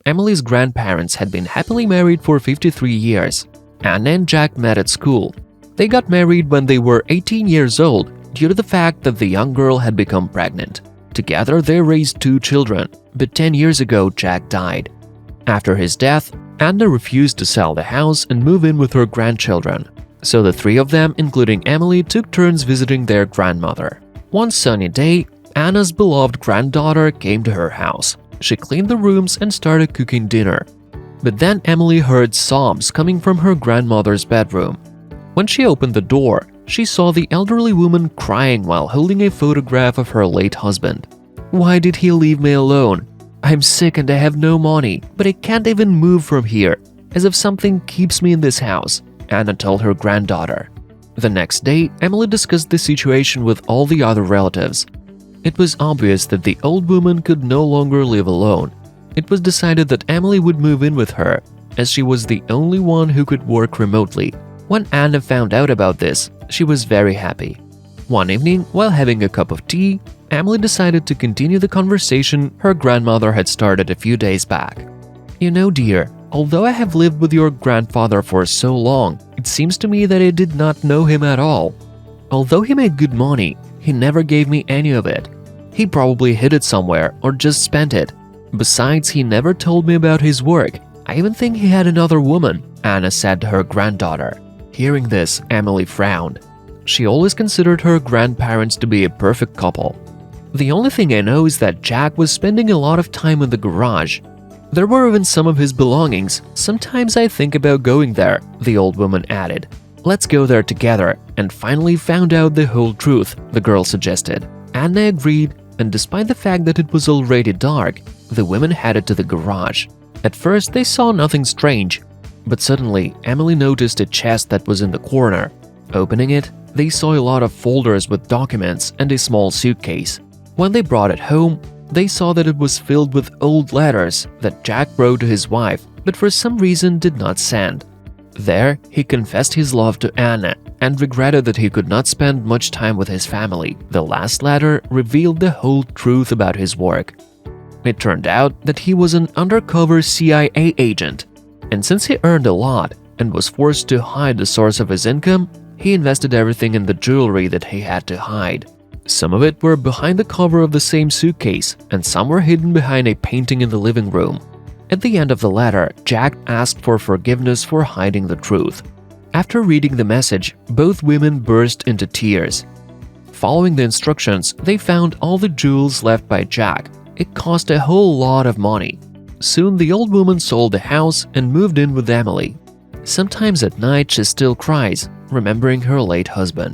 Emily's grandparents had been happily married for 53 years. Anna and Jack met at school. They got married when they were 18 years old due to the fact that the young girl had become pregnant. Together, they raised 2 children, but 10 years ago, Jack died. After his death, Anna refused to sell the house and move in with her grandchildren. So the 3 of them, including Emily, took turns visiting their grandmother. One sunny day, Anna's beloved granddaughter came to her house. She cleaned the rooms and started cooking dinner. But then Emily heard sobs coming from her grandmother's bedroom. When she opened the door, she saw the elderly woman crying while holding a photograph of her late husband. "Why did he leave me alone? I'm sick and I have no money, but I can't even move from here, as if something keeps me in this house," Anna told her granddaughter. The next day, Emily discussed the situation with all the other relatives. It was obvious that the old woman could no longer live alone. It was decided that Emily would move in with her, as she was the only one who could work remotely. When Anna found out about this, she was very happy. One evening, while having a cup of tea, Emily decided to continue the conversation her grandmother had started a few days back. "You know, dear, although I have lived with your grandfather for so long, it seems to me that I did not know him at all. Although he made good money, he never gave me any of it. He probably hid it somewhere or just spent it. Besides, he never told me about his work. I even think he had another woman," Anna said to her granddaughter. Hearing this, Emily frowned. She always considered her grandparents to be a perfect couple. "The only thing I know is that Jack was spending a lot of time in the garage. There were even some of his belongings. Sometimes I think about going there," the old woman added. "Let's go there together and finally find out the whole truth," the girl suggested. Anna agreed, and despite the fact that it was already dark, the women headed to the garage. At first, they saw nothing strange, but suddenly Emily noticed a chest that was in the corner. Opening it, they saw a lot of folders with documents and a small suitcase. When they brought it home, they saw that it was filled with old letters that Jack wrote to his wife, but for some reason did not send. There, he confessed his love to Anna and regretted that he could not spend much time with his family. The last letter revealed the whole truth about his work. It turned out that he was an undercover CIA agent, and since he earned a lot and was forced to hide the source of his income, he invested everything in the jewelry that he had to hide. Some of it were behind the cover of the same suitcase, and some were hidden behind a painting in the living room. At the end of the letter, Jack asked for forgiveness for hiding the truth. After reading the message, both women burst into tears. Following the instructions, they found all the jewels left by Jack. It cost a whole lot of money. Soon the old woman sold the house and moved in with Emily. Sometimes at night she still cries, remembering her late husband.